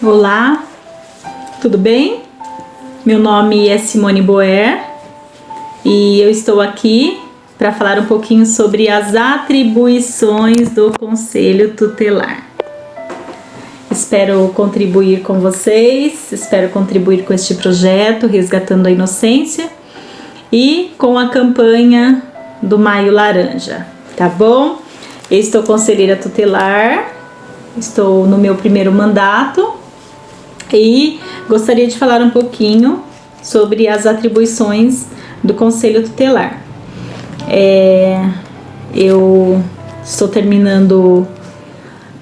Olá, tudo bem? Meu nome é Simone Boer e eu estou aqui para falar um pouquinho sobre as atribuições do Conselho Tutelar. Espero contribuir com vocês, espero contribuir com este projeto Resgatando a Inocência e com a campanha do Maio Laranja, tá bom? Eu estou conselheira tutelar, estou no meu primeiro mandato e gostaria de falar um pouquinho sobre as atribuições do Conselho Tutelar. Eu estou terminando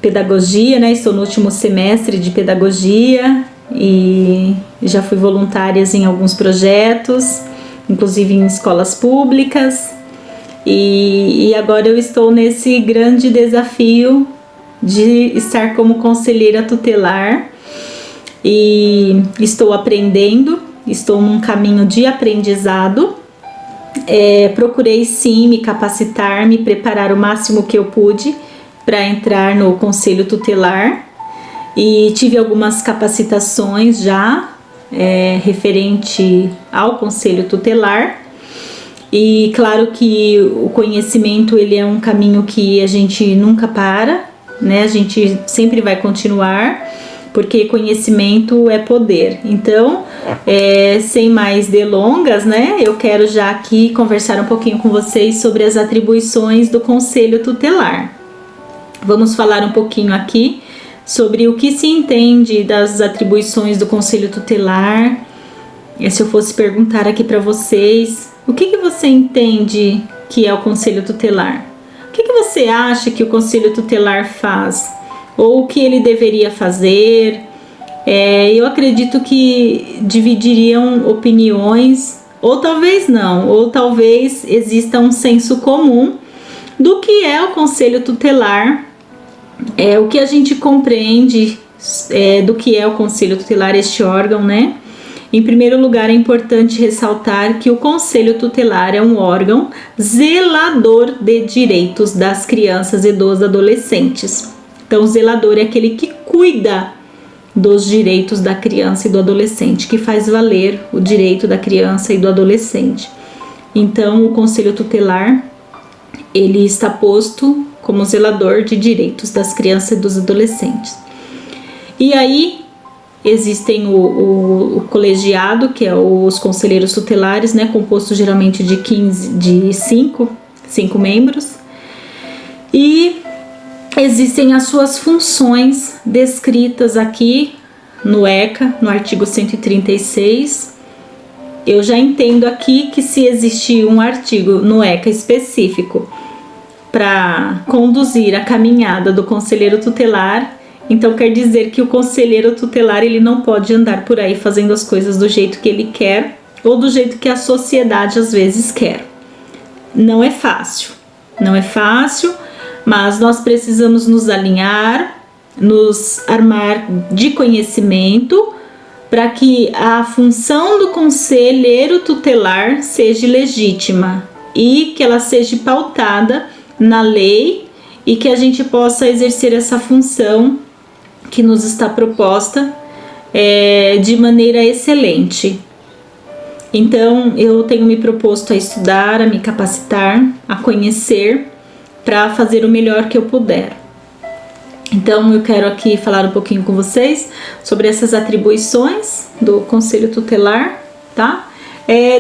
pedagogia, né? Estou no último semestre de pedagogia e já fui voluntária em alguns projetos, inclusive em escolas públicas, e agora eu estou nesse grande desafio de estar como conselheira tutelar e estou aprendendo, estou num caminho de aprendizado. Procurei sim me capacitar, me preparar o máximo que eu pude para entrar no Conselho Tutelar e tive algumas capacitações já referente ao Conselho Tutelar. E claro que o conhecimento ele é um caminho que a gente nunca para, né? A gente sempre vai continuar, porque conhecimento é poder. Então, sem mais delongas, né? Eu quero já aqui conversar um pouquinho com vocês sobre as atribuições do Conselho Tutelar. Vamos falar um pouquinho aqui sobre o que se entende das atribuições do Conselho Tutelar. Se eu fosse perguntar aqui para vocês, o que você entende que é o Conselho Tutelar? O que você acha que o Conselho Tutelar faz? Ou o que ele deveria fazer? Eu acredito que dividiriam opiniões, ou talvez não, ou talvez exista um senso comum do que é o Conselho Tutelar, o que a gente compreende do que é o Conselho Tutelar, este órgão, né? Em primeiro lugar, é importante ressaltar que o Conselho Tutelar é um órgão zelador de direitos das crianças e dos adolescentes. Então, o zelador é aquele que cuida dos direitos da criança e do adolescente, que faz valer o direito da criança e do adolescente. Então, o Conselho Tutelar, ele está posto como zelador de direitos das crianças e dos adolescentes. E aí, existem o colegiado, que é os conselheiros tutelares, né, composto geralmente de cinco membros, e existem as suas funções descritas aqui no ECA, no artigo 136. Eu já entendo aqui que se existir um artigo no ECA específico para conduzir a caminhada do conselheiro tutelar, então quer dizer que o conselheiro tutelar ele não pode andar por aí fazendo as coisas do jeito que ele quer ou do jeito que a sociedade às vezes quer. Não é fácil, mas nós precisamos nos alinhar, nos armar de conhecimento para que a função do conselheiro tutelar seja legítima e que ela seja pautada na lei e que a gente possa exercer essa função que nos está proposta de maneira excelente. Então, eu tenho me proposto a estudar, a me capacitar, a conhecer, para fazer o melhor que eu puder. Então, eu quero aqui falar um pouquinho com vocês sobre essas atribuições do Conselho Tutelar, tá?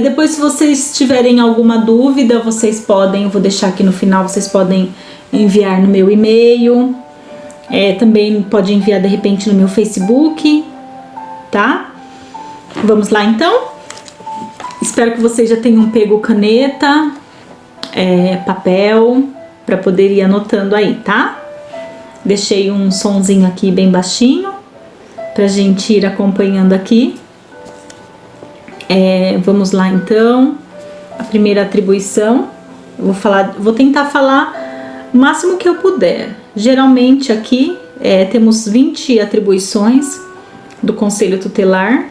Depois, se vocês tiverem alguma dúvida, vocês podem, eu vou deixar aqui no final, vocês podem enviar no meu e-mail, também pode enviar de repente no meu Facebook, tá? Vamos lá então? Espero que vocês já tenham pego caneta, papel, para poder ir anotando aí, tá? Deixei um sonzinho aqui bem baixinho, pra gente ir acompanhando aqui. Vamos lá então. A primeira atribuição, eu vou tentar falar o máximo que eu puder. Geralmente aqui temos 20 atribuições do Conselho Tutelar.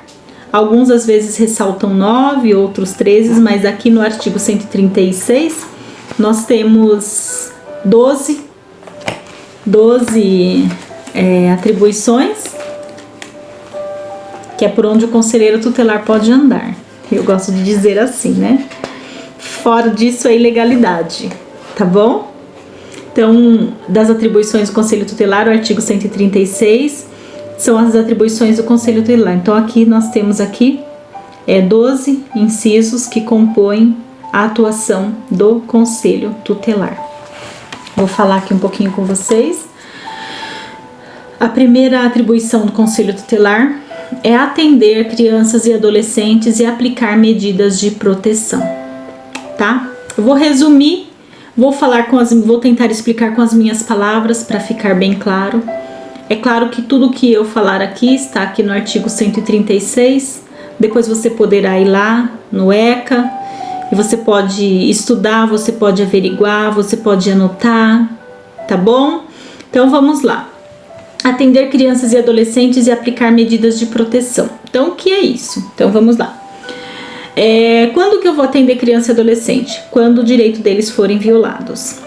Alguns às vezes ressaltam 9, outros 13, mas aqui no artigo 136 nós temos 12 atribuições que é por onde o conselheiro tutelar pode andar. Eu gosto de dizer assim, né? Fora disso é ilegalidade, tá bom? Então, das atribuições do Conselho Tutelar, o artigo 136 são as atribuições do Conselho Tutelar. Então, aqui nós temos 12 incisos que compõem a atuação do Conselho Tutelar. Vou falar aqui um pouquinho com vocês. A primeira atribuição do Conselho Tutelar é atender crianças e adolescentes e aplicar medidas de proteção, tá? Eu vou resumir, vou tentar explicar com as minhas palavras para ficar bem claro. É claro que tudo que eu falar aqui está aqui no artigo 136. Depois você poderá ir lá no ECA e você pode estudar, você pode averiguar, você pode anotar, tá bom? Então vamos lá. Atender crianças e adolescentes e aplicar medidas de proteção. Então, o que é isso? Então vamos lá. Quando que eu vou atender criança e adolescente? Quando o direito deles forem violados,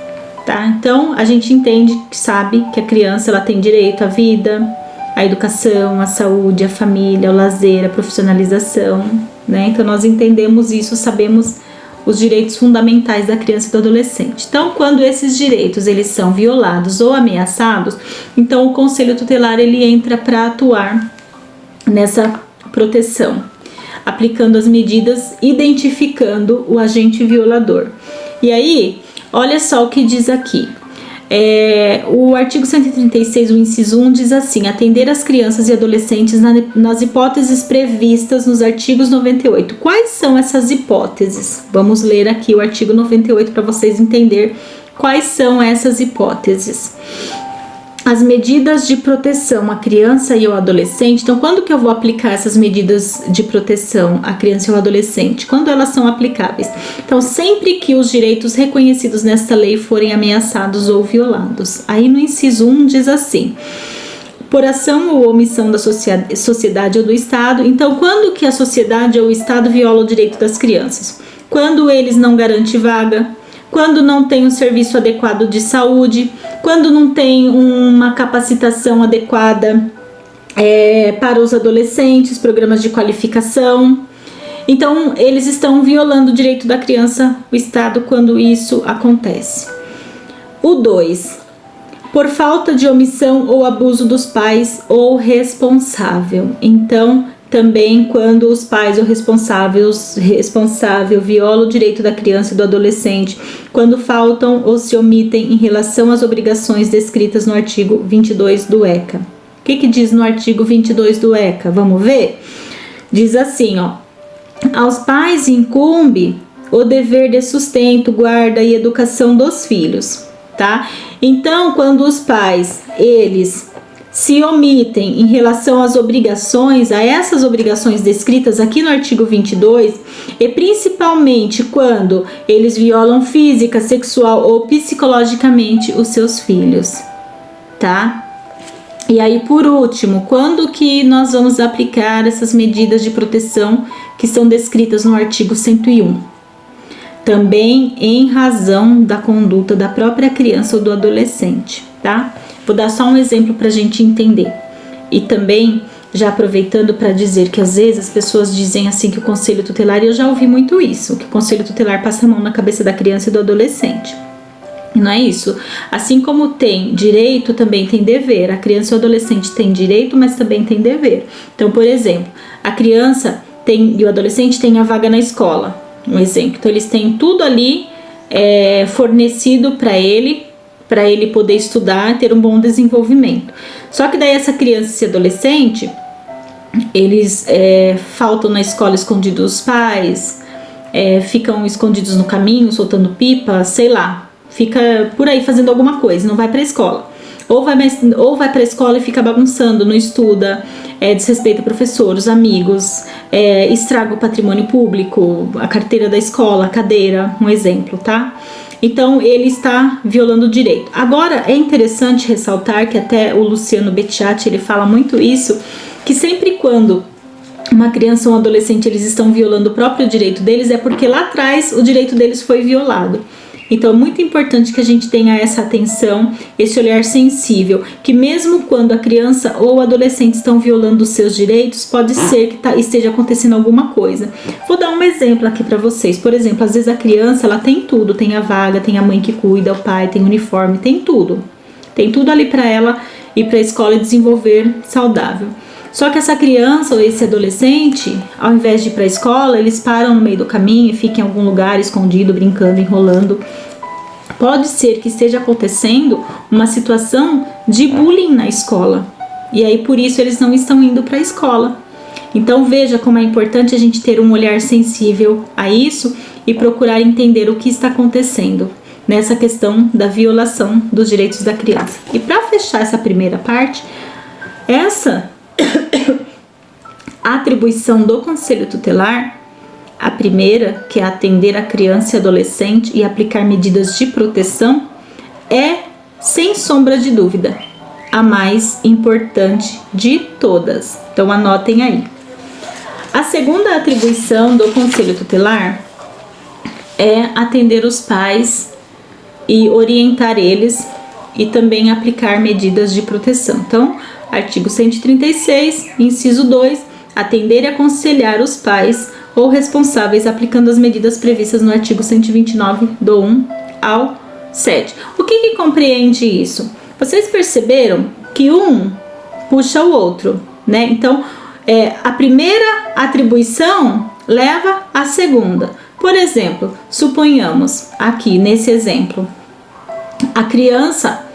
tá? Então, a gente entende, sabe que a criança ela tem direito à vida, à educação, à saúde, à família, ao lazer, à profissionalização, né? Então, nós entendemos isso, sabemos os direitos fundamentais da criança e do adolescente. Então, quando esses direitos eles são violados ou ameaçados, então o Conselho Tutelar ele entra para atuar nessa proteção, aplicando as medidas, identificando o agente violador. E aí, olha só o que diz aqui. O artigo 136, o inciso 1, diz assim: atender as crianças e adolescentes nas hipóteses previstas nos artigos 98. Quais são essas hipóteses? Vamos ler aqui o artigo 98 para vocês entenderem quais são essas hipóteses. As medidas de proteção à criança e ao adolescente. Então, quando que eu vou aplicar essas medidas de proteção à criança e ao adolescente? Quando elas são aplicáveis? Então, sempre que os direitos reconhecidos nesta lei forem ameaçados ou violados. Aí no inciso 1 diz assim: por ação ou omissão da sociedade ou do Estado. Então, quando que a sociedade ou o Estado viola o direito das crianças? Quando eles não garantem vaga, quando não tem um serviço adequado de saúde, quando não tem uma capacitação adequada para os adolescentes, programas de qualificação. Então, eles estão violando o direito da criança, o Estado, quando isso acontece. O 2, por falta de omissão ou abuso dos pais ou responsável. Então, também quando os pais ou responsável violam o direito da criança e do adolescente, quando faltam ou se omitem em relação às obrigações descritas no artigo 22 do ECA. O que diz no artigo 22 do ECA? Vamos ver? Diz assim, aos pais incumbe o dever de sustento, guarda e educação dos filhos, tá? Então, quando os pais, eles se omitem em relação às obrigações, a essas obrigações descritas aqui no artigo 22, e principalmente quando eles violam física, sexual ou psicologicamente os seus filhos, tá? E aí, por último, quando que nós vamos aplicar essas medidas de proteção que são descritas no artigo 101? Também em razão da conduta da própria criança ou do adolescente, tá? Vou dar só um exemplo para a gente entender. E também, já aproveitando para dizer que às vezes as pessoas dizem assim que o Conselho Tutelar, e eu já ouvi muito isso, que o Conselho Tutelar passa a mão na cabeça da criança e do adolescente. E não é isso. Assim como tem direito, também tem dever. A criança e o adolescente têm direito, mas também tem dever. Então, por exemplo, a criança e o adolescente têm a vaga na escola, um exemplo. Então, eles têm tudo ali fornecido para ele poder estudar, ter um bom desenvolvimento. Só que daí essa criança e esse adolescente, eles faltam na escola escondidos dos pais, ficam escondidos no caminho, soltando pipa, sei lá, fica por aí fazendo alguma coisa, não vai para a escola. Ou vai para a escola e fica bagunçando, não estuda, desrespeita professores, amigos, estraga o patrimônio público, a carteira da escola, a cadeira, um exemplo, tá? Então, ele está violando o direito. Agora, é interessante ressaltar que até o Luciano Becciati, ele fala muito isso, que sempre quando uma criança ou um adolescente, eles estão violando o próprio direito deles, é porque lá atrás o direito deles foi violado. Então é muito importante que a gente tenha essa atenção, esse olhar sensível, que mesmo quando a criança ou o adolescente estão violando os seus direitos, pode ser que esteja acontecendo alguma coisa. Vou dar um exemplo aqui para vocês. Por exemplo, às vezes a criança, ela tem tudo, tem a vaga, tem a mãe que cuida, o pai, tem o uniforme, tem tudo. Tem tudo ali para ela ir para a escola e desenvolver saudável. Só que essa criança ou esse adolescente, ao invés de ir para a escola, eles param no meio do caminho e ficam em algum lugar escondido, brincando, enrolando. Pode ser que esteja acontecendo uma situação de bullying na escola. E aí, por isso, eles não estão indo para a escola. Então, veja como é importante a gente ter um olhar sensível a isso e procurar entender o que está acontecendo nessa questão da violação dos direitos da criança. E para fechar essa primeira parte, essa atribuição do Conselho Tutelar, a primeira, que é atender a criança e adolescente e aplicar medidas de proteção, é, sem sombra de dúvida, a mais importante de todas. Então anotem aí. A segunda atribuição do Conselho Tutelar é atender os pais e orientar eles e também aplicar medidas de proteção. Então, artigo 136, inciso 2, atender e aconselhar os pais ou responsáveis aplicando as medidas previstas no artigo 129, do 1 ao 7. O que compreende isso? Vocês perceberam que um puxa o outro, né? Então, a primeira atribuição leva à segunda. Por exemplo, suponhamos aqui nesse exemplo, a criança,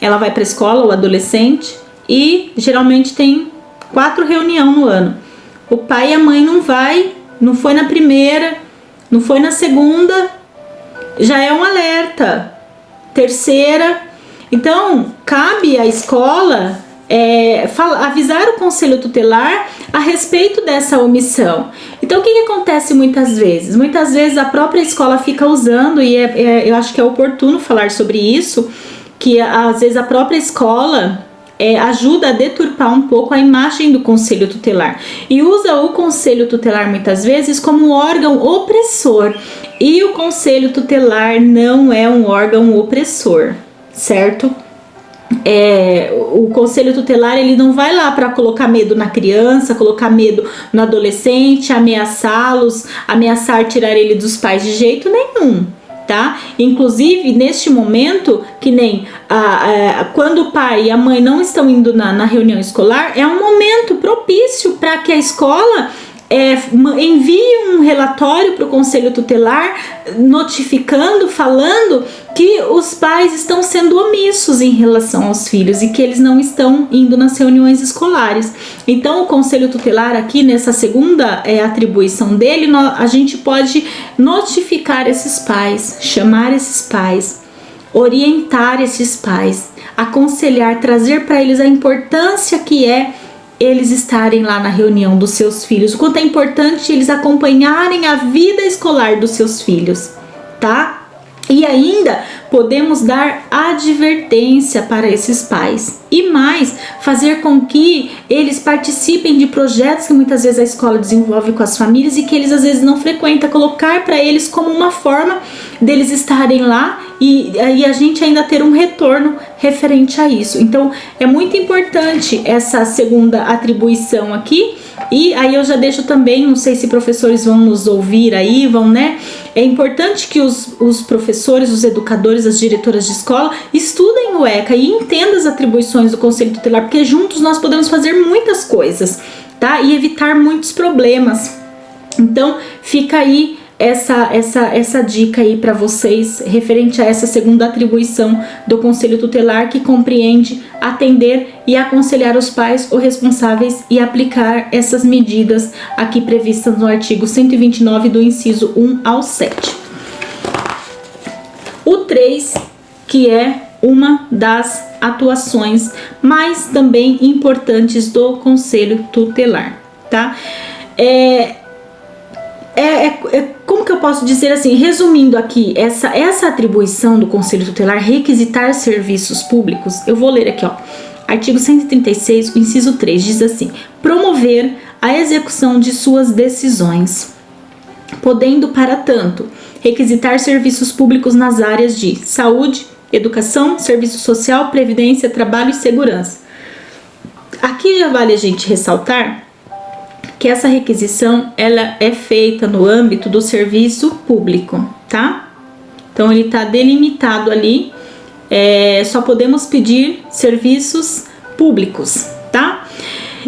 ela vai para a escola, o adolescente, e geralmente tem 4 reuniões no ano. O pai e a mãe não foi na primeira, não foi na segunda, já é um alerta. Terceira, então cabe à escola avisar o Conselho Tutelar a respeito dessa omissão. Então o que acontece muitas vezes? Muitas vezes a própria escola fica usando, e eu acho que é oportuno falar sobre isso, que às vezes a própria escola ajuda a deturpar um pouco a imagem do Conselho Tutelar e usa o Conselho Tutelar muitas vezes como um órgão opressor, e o Conselho Tutelar não é um órgão opressor, certo? O Conselho Tutelar, ele não vai lá para colocar medo na criança, colocar medo no adolescente, ameaçá-los, ameaçar tirar ele dos pais de jeito nenhum. Tá? Inclusive, neste momento, que nem quando o pai e a mãe não estão indo na reunião escolar, é um momento propício para que a escola envie um relatório para o Conselho Tutelar, notificando, falando que os pais estão sendo omissos em relação aos filhos e que eles não estão indo nas reuniões escolares. Então, o Conselho Tutelar aqui, nessa segunda atribuição dele, a gente pode notificar esses pais, chamar esses pais, orientar esses pais, aconselhar, trazer para eles a importância que é eles estarem lá na reunião dos seus filhos, o quanto é importante eles acompanharem a vida escolar dos seus filhos, tá? E ainda podemos dar advertência para esses pais e mais, fazer com que eles participem de projetos que muitas vezes a escola desenvolve com as famílias e que eles às vezes não frequentam, colocar para eles como uma forma deles estarem lá e a gente ainda ter um retorno referente a isso. Então é muito importante essa segunda atribuição aqui. E aí eu já deixo também, não sei se professores vão nos ouvir aí, né? É importante que os professores, os educadores, as diretoras de escola estudem o ECA e entendam as atribuições do Conselho Tutelar, porque juntos nós podemos fazer muitas coisas, tá? E evitar muitos problemas. Então fica aí essa dica aí para vocês referente a essa segunda atribuição do Conselho Tutelar, que compreende atender e aconselhar os pais ou responsáveis e aplicar essas medidas aqui previstas no artigo 129 do inciso 1 ao 7. O 3, que é uma das atuações mais também importantes do Conselho Tutelar, tá? Como que eu posso dizer assim, resumindo aqui, essa atribuição do Conselho Tutelar, requisitar serviços públicos, eu vou ler aqui, ó, artigo 136, o inciso 3, diz assim: promover a execução de suas decisões, podendo, para tanto, requisitar serviços públicos nas áreas de saúde, educação, serviço social, previdência, trabalho e segurança. Aqui já vale a gente ressaltar que essa requisição ela é feita no âmbito do serviço público, tá? Então ele está delimitado ali, só podemos pedir serviços públicos, tá?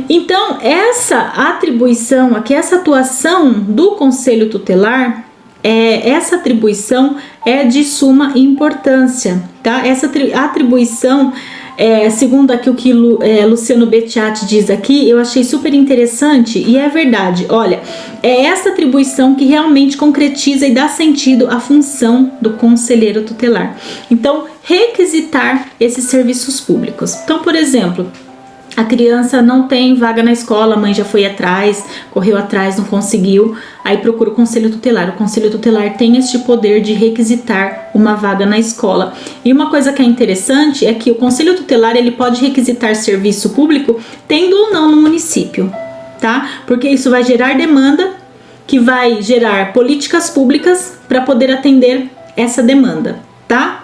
Então essa atribuição aqui, essa atuação do Conselho Tutelar, essa atribuição é de suma importância, tá? Essa atribuição, segundo aqui o que Luciano Bettiati diz aqui, eu achei super interessante e é verdade. Olha, é essa atribuição que realmente concretiza e dá sentido à função do conselheiro tutelar. Então, requisitar esses serviços públicos. Então, por exemplo, a criança não tem vaga na escola, a mãe já foi atrás, correu atrás, não conseguiu, aí procura o Conselho Tutelar. O Conselho Tutelar tem este poder de requisitar uma vaga na escola. E uma coisa que é interessante é que o Conselho Tutelar ele pode requisitar serviço público tendo ou não no município, tá? Porque isso vai gerar demanda, que vai gerar políticas públicas para poder atender essa demanda, tá?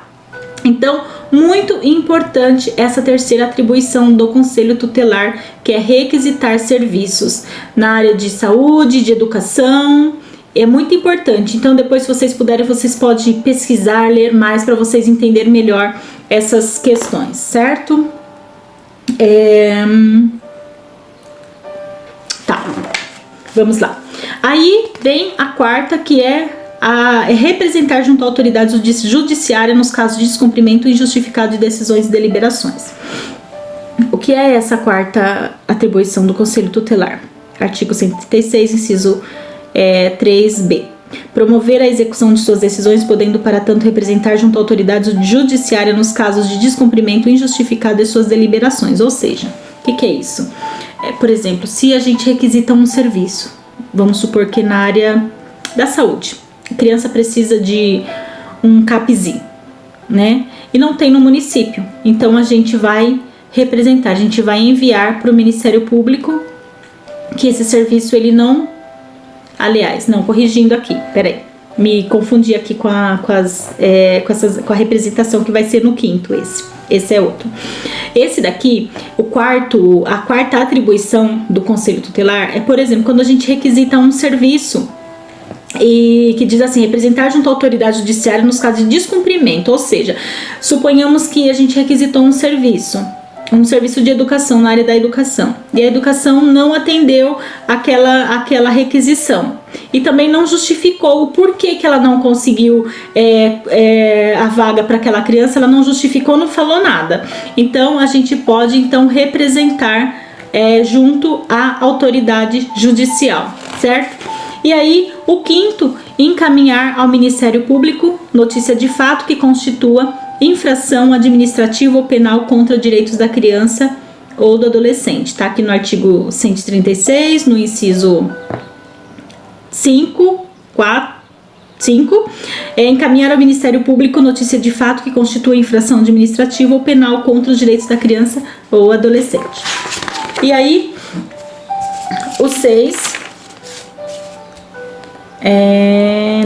Então, muito importante essa terceira atribuição do Conselho Tutelar, que é requisitar serviços na área de saúde, de educação. É muito importante. Então, depois, se vocês puderem, vocês podem pesquisar, ler mais para vocês entenderem melhor essas questões, certo? Tá, vamos lá. Aí vem a quarta, que é representar junto à autoridade judiciária nos casos de descumprimento injustificado de decisões e deliberações. O que é essa quarta atribuição do Conselho Tutelar? Artigo 136, inciso 3b. Promover a execução de suas decisões, podendo, para tanto, representar junto à autoridade judiciária nos casos de descumprimento injustificado de suas deliberações. Ou seja, o que é isso? Por exemplo, se a gente requisita um serviço, vamos supor que na área da saúde, a criança precisa de um CAPzinho, né? E não tem no município. Então a gente vai representar, a gente vai enviar para o Ministério Público que esse serviço ele não... Aliás, não, corrigindo aqui, peraí. Me confundi aqui com a representação que vai ser no quinto, esse é outro. Esse daqui, a quarta atribuição do Conselho Tutelar é, por exemplo, quando a gente requisita um serviço e que diz assim, representar junto à autoridade judiciária nos casos de descumprimento, ou seja, suponhamos que a gente requisitou um serviço de educação na área da educação e a educação não atendeu aquela requisição e também não justificou o porquê que ela não conseguiu a vaga para aquela criança, ela não justificou, não falou nada. Então a gente pode então representar junto à autoridade judicial, certo? E aí, o quinto, encaminhar ao Ministério Público notícia de fato que constitua infração administrativa ou penal contra direitos da criança ou do adolescente. Tá aqui no artigo 136, no inciso 5, encaminhar ao Ministério Público notícia de fato que constitua infração administrativa ou penal contra os direitos da criança ou adolescente. E aí, o 6...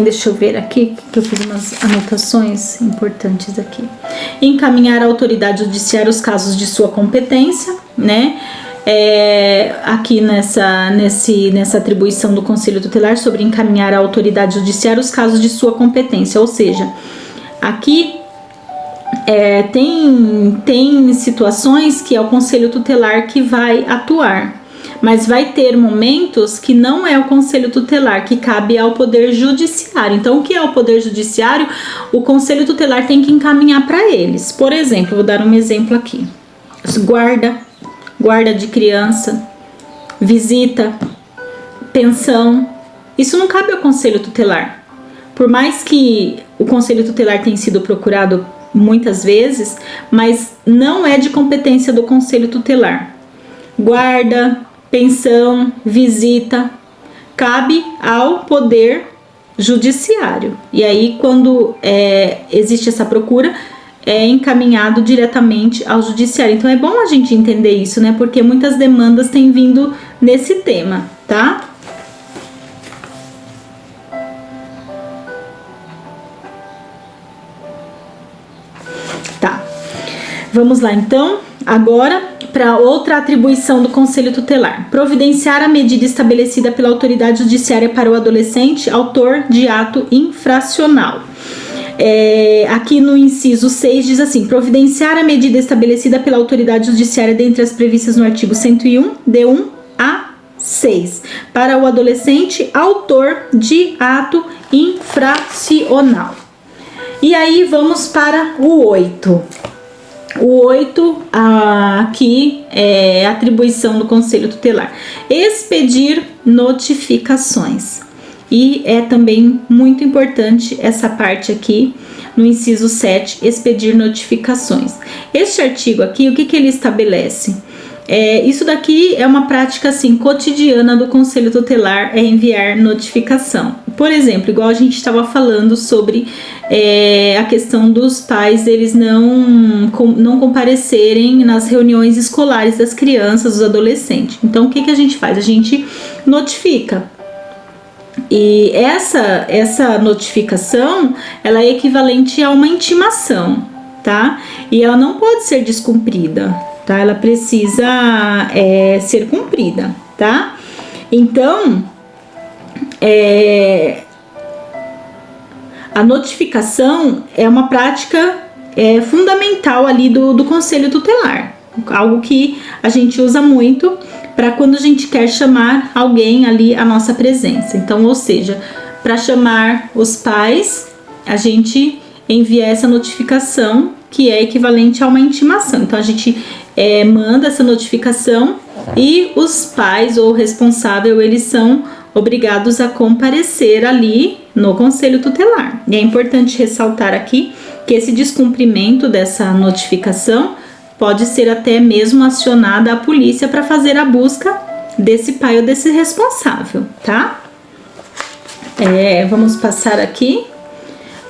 deixa eu ver aqui que eu fiz umas anotações importantes aqui. Encaminhar à autoridade judiciária os casos de sua competência, né? Aqui nessa atribuição do Conselho Tutelar sobre encaminhar à autoridade judiciária os casos de sua competência, ou seja, aqui tem situações que é o Conselho Tutelar que vai atuar. Mas vai ter momentos que não é o Conselho Tutelar, que cabe ao Poder Judiciário. Então, o que é o Poder Judiciário? O Conselho Tutelar tem que encaminhar para eles. Por exemplo, vou dar um exemplo aqui. Guarda de criança, visita, pensão. Isso não cabe ao Conselho Tutelar. Por mais que o Conselho Tutelar tenha sido procurado muitas vezes, mas não é de competência do Conselho Tutelar. Guarda, pensão, visita, cabe ao Poder Judiciário. E aí, quando existe essa procura, é encaminhado diretamente ao Judiciário. Então, é bom a gente entender isso, né? Porque muitas demandas têm vindo nesse tema, tá? Vamos lá, então, agora para outra atribuição do Conselho Tutelar. Providenciar a medida estabelecida pela autoridade judiciária para o adolescente autor de ato infracional. Aqui no inciso 6 diz assim: providenciar a medida estabelecida pela autoridade judiciária dentre as previstas no artigo 101, de 1 a 6, para o adolescente autor de ato infracional. E aí vamos para o 8. O 8, aqui é atribuição do Conselho Tutelar. Expedir notificações. E é também muito importante essa parte aqui, no inciso 7, expedir notificações. Este artigo aqui, o que ele estabelece? Isso daqui é uma prática assim, cotidiana do Conselho Tutelar, é enviar notificação. Por exemplo, igual a gente estava falando sobre a questão dos pais, eles não comparecerem nas reuniões escolares das crianças, dos adolescentes. Então, o que a gente faz? A gente notifica. E essa notificação, ela é equivalente a uma intimação, tá? E ela não pode ser descumprida, tá? Ela precisa ser cumprida, tá? Então, a notificação é uma prática fundamental ali do Conselho Tutelar, algo que a gente usa muito para quando a gente quer chamar alguém ali à nossa presença. Então, ou seja, para chamar os pais, a gente envia essa notificação que é equivalente a uma intimação. Então, a gente manda essa notificação e os pais ou o responsável, eles são obrigados a comparecer ali no Conselho Tutelar. E é importante ressaltar aqui que esse descumprimento dessa notificação pode ser até mesmo acionada a polícia para fazer a busca desse pai ou desse responsável, tá? Vamos passar aqui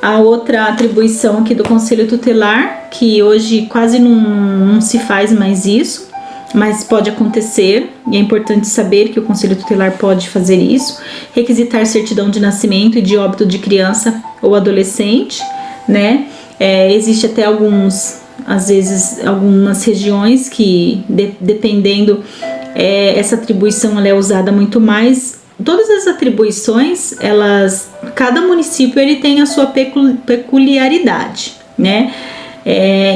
a outra atribuição aqui do Conselho Tutelar, que hoje quase não se faz mais isso, mas pode acontecer, e é importante saber que o Conselho Tutelar pode fazer isso: requisitar certidão de nascimento e de óbito de criança ou adolescente, né? Existe até às vezes, algumas regiões que, dependendo, essa atribuição ela é usada muito mais. Todas as atribuições, cada município ele tem a sua peculiaridade, né?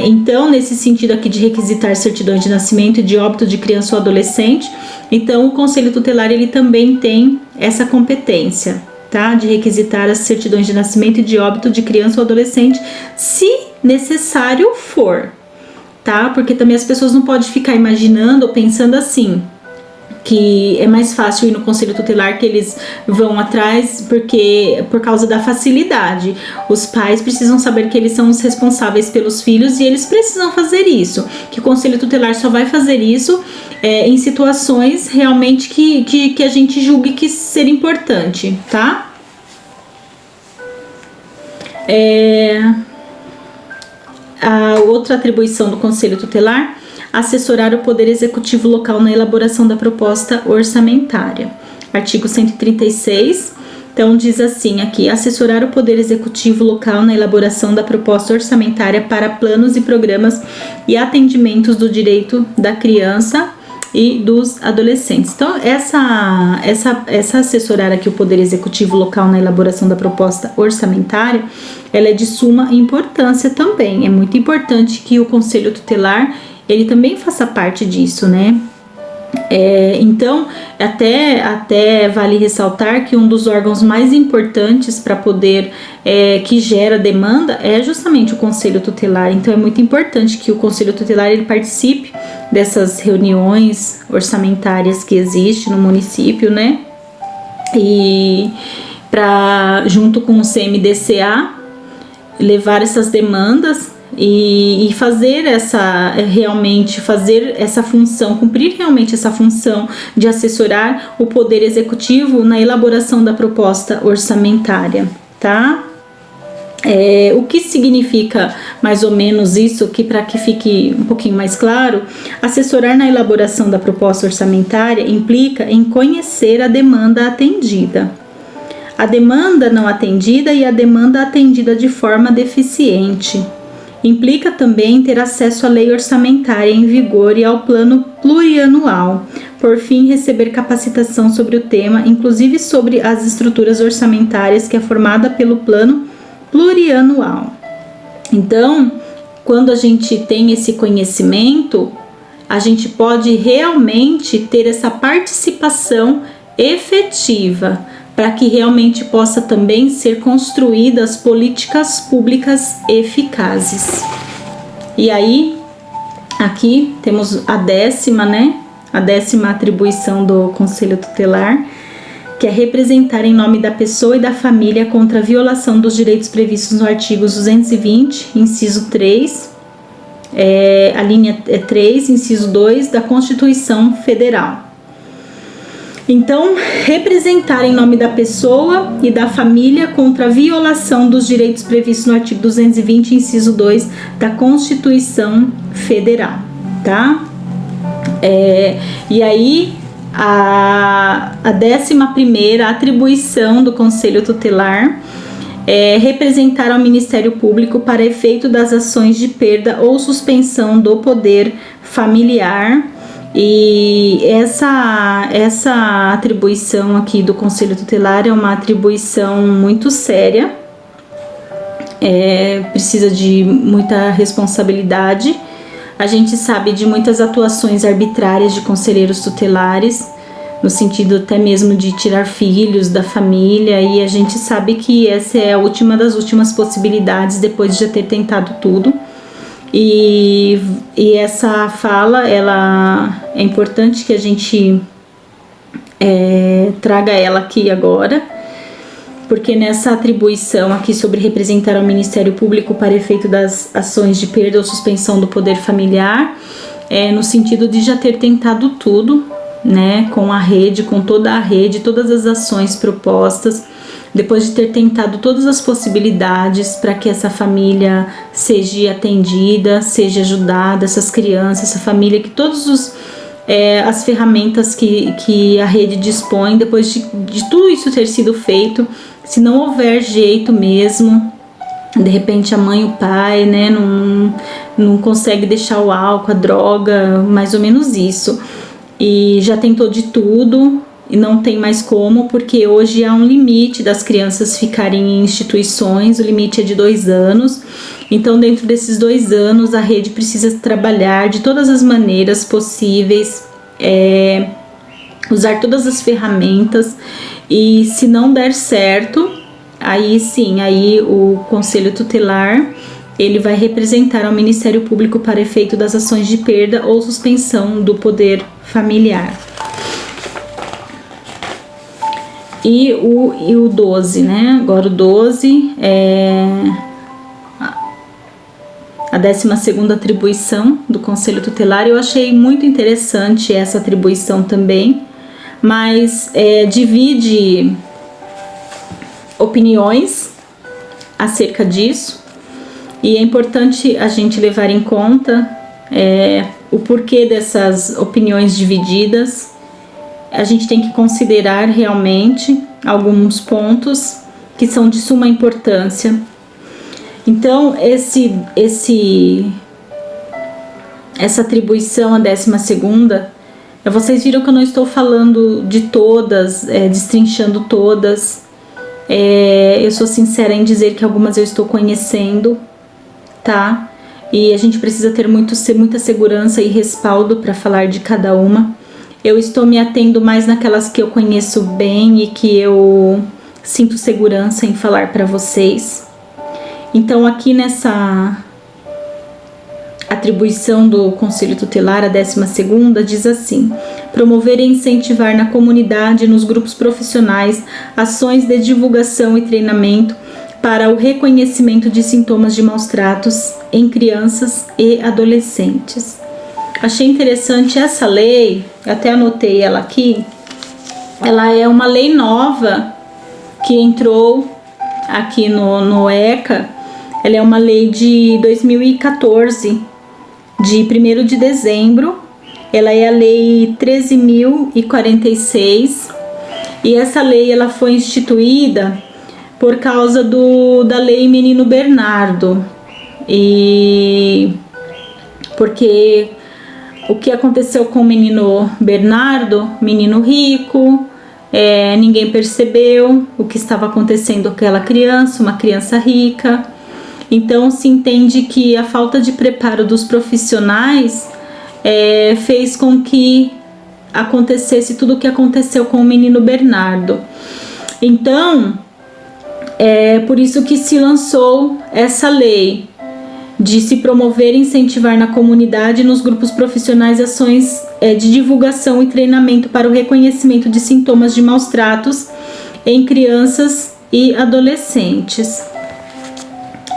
Então, nesse sentido aqui de requisitar certidões de nascimento e de óbito de criança ou adolescente, então o Conselho Tutelar ele também tem essa competência, tá? De requisitar as certidões de nascimento e de óbito de criança ou adolescente, se necessário for, tá? Porque também as pessoas não podem ficar imaginando ou pensando assim, que é mais fácil ir no Conselho Tutelar, que eles vão atrás por causa da facilidade. Os pais precisam saber que eles são os responsáveis pelos filhos e eles precisam fazer isso, que o Conselho Tutelar só vai fazer isso em situações realmente que a gente julgue que ser importante, tá? A outra atribuição do Conselho Tutelar: assessorar o Poder Executivo local na elaboração da proposta orçamentária. Artigo 136, então diz assim aqui: assessorar o Poder Executivo local na elaboração da proposta orçamentária para planos e programas e atendimentos do direito da criança e dos adolescentes. Então, essa assessorar aqui o Poder Executivo local na elaboração da proposta orçamentária, ela é de suma importância também. É muito importante que o Conselho Tutelar ele também faça parte disso, né? Então, até vale ressaltar que um dos órgãos mais importantes para poder que gera demanda é justamente o Conselho Tutelar. Então, é muito importante que o Conselho Tutelar ele participe dessas reuniões orçamentárias que existem no município, né? E junto com o CMDCA, levar essas demandas e fazer essa função, cumprir realmente essa função de assessorar o Poder Executivo na elaboração da proposta orçamentária, tá? O que significa mais ou menos isso, que para que fique um pouquinho mais claro: assessorar na elaboração da proposta orçamentária implica em conhecer a demanda atendida, a demanda não atendida e a demanda atendida de forma deficiente, Implica também ter acesso à lei orçamentária em vigor e ao plano plurianual. Por fim, receber capacitação sobre o tema, inclusive sobre as estruturas orçamentárias, que é formada pelo plano plurianual. Então, quando a gente tem esse conhecimento, a gente pode realmente ter essa participação efetiva, para que realmente possa também ser construídas políticas públicas eficazes. E aí, aqui temos a 10ª, né? A 10ª atribuição do Conselho Tutelar, que é representar em nome da pessoa e da família contra a violação dos direitos previstos no artigo 220, inciso 3, a linha 3, inciso 2 da Constituição Federal. Então, representar em nome da pessoa e da família contra a violação dos direitos previstos no artigo 220, inciso 2 da Constituição Federal, tá? E aí, a 11ª atribuição do Conselho Tutelar é representar ao Ministério Público para efeito das ações de perda ou suspensão do poder familiar. E essa atribuição aqui do Conselho Tutelar é uma atribuição muito séria, precisa de muita responsabilidade. A gente sabe de muitas atuações arbitrárias de conselheiros tutelares, no sentido até mesmo de tirar filhos da família, e a gente sabe que essa é a última das últimas possibilidades depois de já ter tentado tudo. E essa fala, ela é importante que a gente traga ela aqui agora, porque nessa atribuição aqui sobre representar ao Ministério Público para efeito das ações de perda ou suspensão do poder familiar, no sentido de já ter tentado tudo, né, com a rede, com toda a rede, todas as ações propostas, depois de ter tentado todas as possibilidades para que essa família seja atendida, seja ajudada, essas crianças, essa família, que todas as ferramentas que a rede dispõe, depois de tudo isso ter sido feito, se não houver jeito mesmo, de repente a mãe e o pai, né, não consegue deixar o álcool, a droga, mais ou menos isso, e já tentou de tudo, e não tem mais como, porque hoje há um limite das crianças ficarem em instituições, o limite é de 2 anos, então dentro desses 2 anos a rede precisa trabalhar de todas as maneiras possíveis, usar todas as ferramentas, e se não der certo, aí sim, aí o Conselho Tutelar, ele vai representar ao Ministério Público para efeito das ações de perda ou suspensão do poder familiar. E o 12, né? Agora o 12 é a 12ª atribuição do Conselho Tutelar. Eu achei muito interessante essa atribuição também, mas divide opiniões acerca disso, e é importante a gente levar em conta o porquê dessas opiniões divididas. A gente tem que considerar realmente alguns pontos que são de suma importância. Então, essa atribuição, a 12ª, vocês viram que eu não estou falando de todas, destrinchando todas. Eu sou sincera em dizer que algumas eu estou conhecendo, tá? E a gente precisa ter muita segurança e respaldo para falar de cada uma. Eu estou me atendo mais naquelas que eu conheço bem e que eu sinto segurança em falar para vocês. Então, aqui nessa atribuição do Conselho Tutelar, a 12ª, diz assim: promover e incentivar na comunidade e nos grupos profissionais ações de divulgação e treinamento para o reconhecimento de sintomas de maus tratos em crianças e adolescentes. Achei interessante essa lei, até anotei ela aqui. Ela é uma lei nova que entrou aqui no ECA. Ela é uma lei de 2014, de 1º de dezembro. Ela é a lei 13.046, e essa lei ela foi instituída por causa da lei Menino Bernardo. E porque o que aconteceu com o menino Bernardo, menino rico, ninguém percebeu o que estava acontecendo com aquela criança, uma criança rica. Então se entende que a falta de preparo dos profissionais fez com que acontecesse tudo o que aconteceu com o menino Bernardo. Então é por isso que se lançou essa lei de se promover e incentivar na comunidade e nos grupos profissionais ações de divulgação e treinamento para o reconhecimento de sintomas de maus tratos em crianças e adolescentes.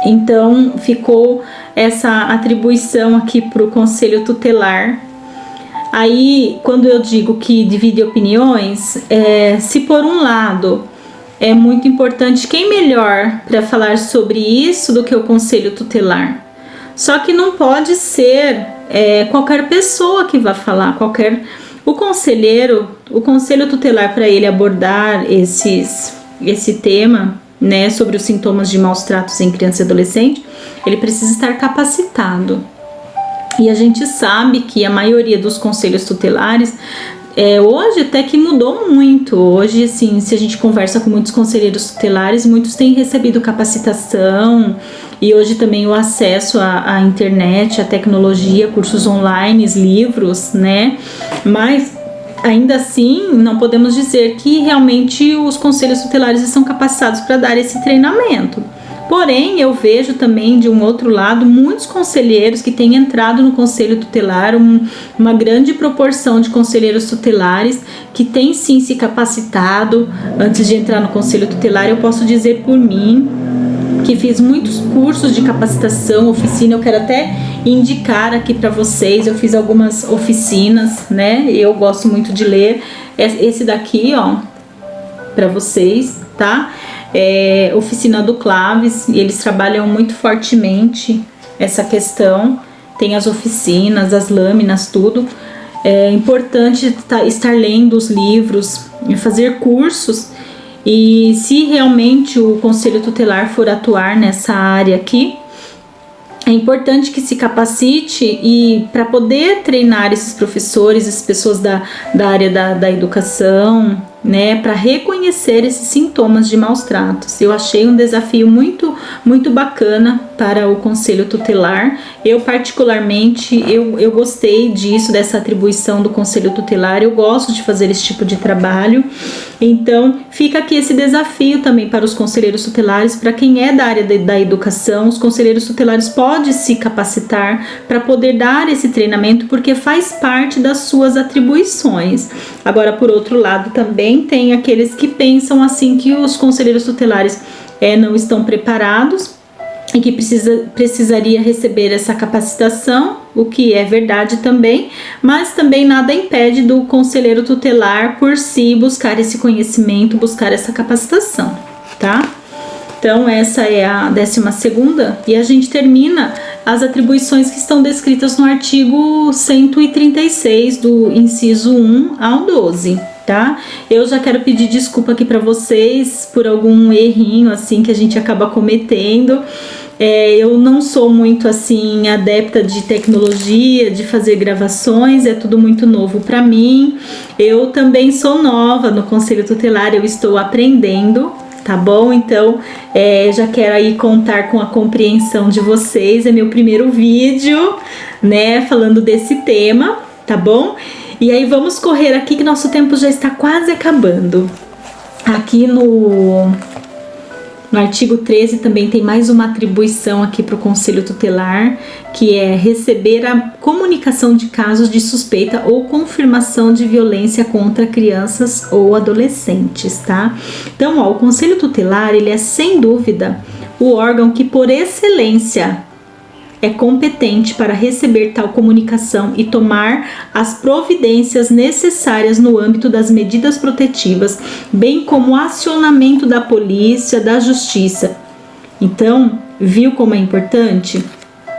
Então ficou essa atribuição aqui para o Conselho Tutelar. Aí, quando eu digo que divide opiniões, se por um lado é muito importante, quem melhor para falar sobre isso do que o Conselho Tutelar? Só que não pode ser qualquer pessoa que vá falar, o Conselho Tutelar, para ele abordar esse tema, né, sobre os sintomas de maus tratos em criança e adolescente, ele precisa estar capacitado. E a gente sabe que a maioria dos conselhos tutelares, hoje até que mudou muito. Hoje, assim, se a gente conversa com muitos conselheiros tutelares, muitos têm recebido capacitação, e hoje também o acesso à internet, à tecnologia, cursos online, livros, né? Mas ainda assim, não podemos dizer que realmente os conselhos tutelares estão capacitados para dar esse treinamento. Porém, eu vejo também, de um outro lado, muitos conselheiros que têm entrado no conselho tutelar, uma grande proporção de conselheiros tutelares que têm sim se capacitado antes de entrar no conselho tutelar. Eu posso dizer por mim que fiz muitos cursos de capacitação, oficina. Eu quero até indicar aqui para vocês, eu fiz algumas oficinas, né? Eu gosto muito de ler esse daqui, ó, para vocês, tá? Oficina do Claves, e eles trabalham muito fortemente essa questão. Tem as oficinas, as lâminas, tudo. É importante estar lendo os livros e fazer cursos. E se realmente o Conselho Tutelar for atuar nessa área aqui, é importante que se capacite e para poder treinar esses professores, essas pessoas da área da educação, né, para reconhecer esses sintomas de maus tratos. Eu achei um desafio muito, muito bacana para o Conselho Tutelar. Eu particularmente, eu gostei disso, dessa atribuição do Conselho Tutelar. Eu gosto de fazer esse tipo de trabalho. Então, fica aqui esse desafio também para os conselheiros tutelares, para quem é da área da educação. Os conselheiros tutelares podem se capacitar para poder dar esse treinamento, porque faz parte das suas atribuições. Agora, por outro lado, também tem aqueles que pensam assim, que os conselheiros tutelares não estão preparados e que precisaria receber essa capacitação, o que é verdade também, mas também nada impede do conselheiro tutelar por si buscar esse conhecimento, buscar essa capacitação, tá? Então essa é a 12ª, e a gente termina as atribuições que estão descritas no artigo 136 do inciso 1 ao 12, tá? Eu já quero pedir desculpa aqui para vocês por algum errinho assim que a gente acaba cometendo. Eu não sou muito assim adepta de tecnologia, de fazer gravações, é tudo muito novo para mim. Eu também sou nova no Conselho Tutelar, eu estou aprendendo, tá bom? Então, já quero aí contar com a compreensão de vocês. É meu primeiro vídeo, né, falando desse tema, tá bom? E aí vamos correr aqui que nosso tempo já está quase acabando. Aqui no artigo 13 também tem mais uma atribuição aqui para o Conselho Tutelar, que é receber a comunicação de casos de suspeita ou confirmação de violência contra crianças ou adolescentes, tá? Então, o Conselho Tutelar, ele é sem dúvida o órgão que por excelência é competente para receber tal comunicação e tomar as providências necessárias no âmbito das medidas protetivas, bem como o acionamento da polícia, da justiça. Então, viu como é importante?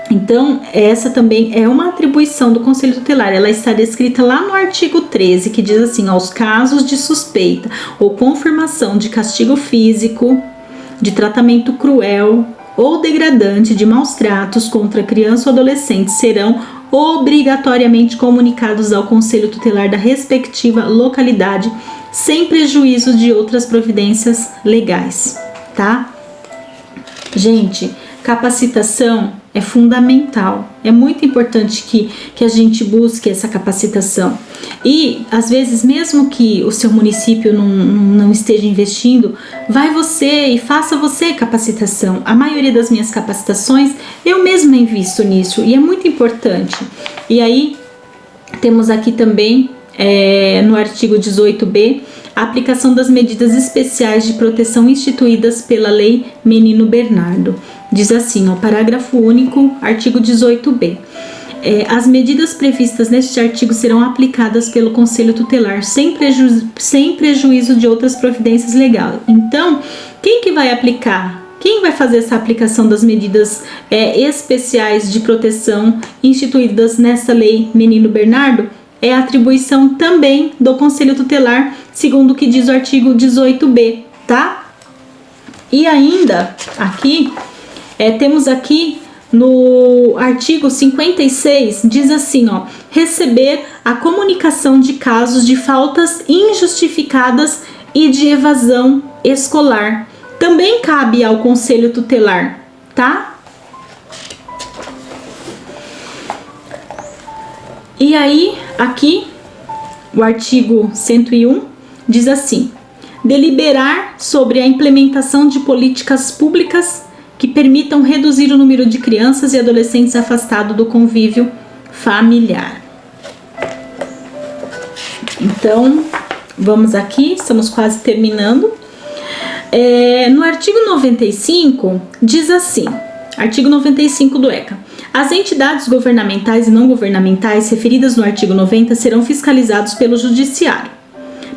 Então, essa também é uma atribuição do Conselho Tutelar. Ela está descrita lá no artigo 13, que diz assim: aos casos de suspeita ou confirmação de castigo físico, de tratamento cruel, ou degradante de maus tratos contra criança ou adolescente serão obrigatoriamente comunicados ao Conselho Tutelar da respectiva localidade, sem prejuízo de outras providências legais, tá? Gente, capacitação é fundamental, é muito importante que a gente busque essa capacitação. E, às vezes, mesmo que o seu município não esteja investindo, vai você e faça você capacitação. A maioria das minhas capacitações, eu mesma invisto nisso e é muito importante. E aí, temos aqui também, no artigo 18b, a aplicação das medidas especiais de proteção instituídas pela Lei Menino Bernardo. Diz assim, ó, parágrafo único, artigo 18b. As medidas previstas neste artigo serão aplicadas pelo Conselho Tutelar sem prejuízo de outras providências legais. Então, quem que vai aplicar? Quem vai fazer essa aplicação das medidas especiais de proteção instituídas nessa Lei Menino Bernardo? É atribuição também do Conselho Tutelar, segundo o que diz o artigo 18b, tá? E ainda, aqui, temos aqui no artigo 56, diz assim, ó, receber a comunicação de casos de faltas injustificadas e de evasão escolar. Também cabe ao Conselho Tutelar, tá? E aí, aqui, o artigo 101 diz assim, deliberar sobre a implementação de políticas públicas que permitam reduzir o número de crianças e adolescentes afastados do convívio familiar. Então, vamos aqui, estamos quase terminando. No artigo 95, diz assim, artigo 95 do ECA, as entidades governamentais e não governamentais referidas no artigo 90 serão fiscalizados pelo Judiciário,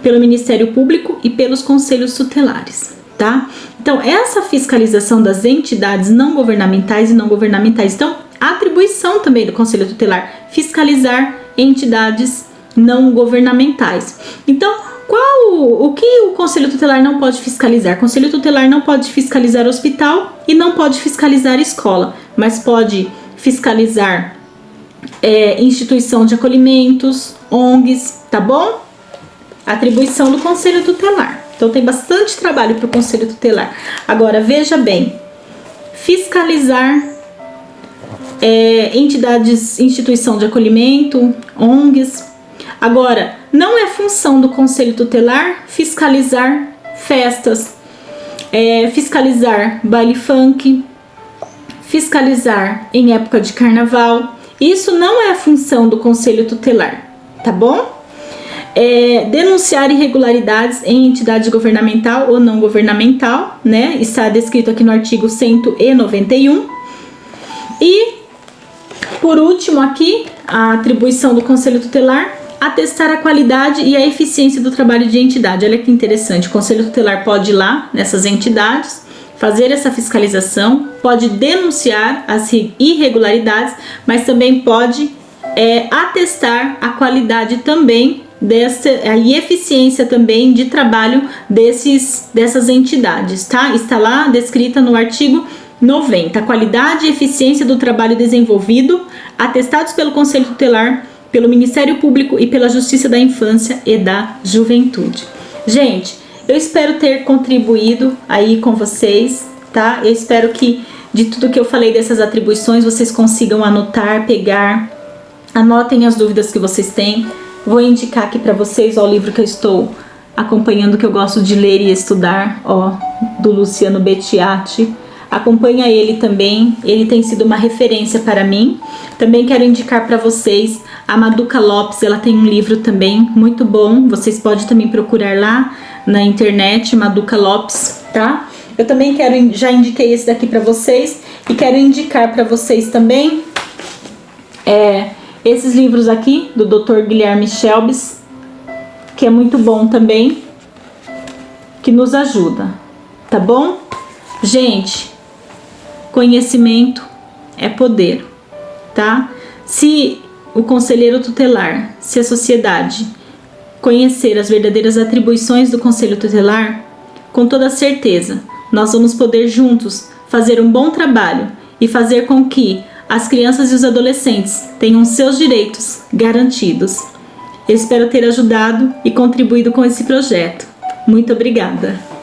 pelo Ministério Público e pelos Conselhos Tutelares, tá? Então, essa fiscalização das entidades não governamentais e não governamentais, então, a atribuição também do Conselho Tutelar, fiscalizar entidades não governamentais. Então, o que o Conselho Tutelar não pode fiscalizar? O Conselho Tutelar não pode fiscalizar hospital e não pode fiscalizar escola, mas pode fiscalizar instituição de acolhimentos, ONGs, tá bom? Atribuição do Conselho Tutelar. Então, tem bastante trabalho para o Conselho Tutelar. Agora, veja bem, fiscalizar entidades, instituição de acolhimento, ONGs. Agora, não é função do Conselho Tutelar fiscalizar festas, fiscalizar baile funk, fiscalizar em época de carnaval. Isso não é função do Conselho Tutelar, tá bom? Denunciar irregularidades em entidade governamental ou não governamental, né? Está descrito aqui no artigo 191. E, por último aqui, a atribuição do Conselho Tutelar, atestar a qualidade e a eficiência do trabalho de entidade. Olha que interessante, o Conselho Tutelar pode ir lá nessas entidades, fazer essa fiscalização, pode denunciar as irregularidades, mas também pode atestar a qualidade também e eficiência também de trabalho dessas entidades, tá? Está lá descrita no artigo 90. A qualidade e eficiência do trabalho desenvolvido, atestados pelo Conselho Tutelar, pelo Ministério Público e pela Justiça da Infância e da Juventude. Gente, eu espero ter contribuído aí com vocês, tá? Eu espero que de tudo que eu falei dessas atribuições vocês consigam anotar, pegar, anotem as dúvidas que vocês têm. Vou indicar aqui para vocês o livro que eu estou acompanhando, que eu gosto de ler e estudar, do Luciano Bettiatti. Acompanha ele também, ele tem sido uma referência para mim. Também quero indicar para vocês a Maduca Lopes, ela tem um livro também muito bom, vocês podem também procurar lá na internet, Maduca Lopes, tá? Eu também já indiquei esse daqui para vocês e quero indicar para vocês também esses livros aqui do Dr. Guilherme Shelbis, que é muito bom também, que nos ajuda, tá bom? Gente, conhecimento é poder, tá? Se o conselheiro tutelar, se a sociedade conhecer as verdadeiras atribuições do Conselho Tutelar, com toda certeza, nós vamos poder juntos fazer um bom trabalho e fazer com que as crianças e os adolescentes tenham seus direitos garantidos. Eu espero ter ajudado e contribuído com esse projeto. Muito obrigada!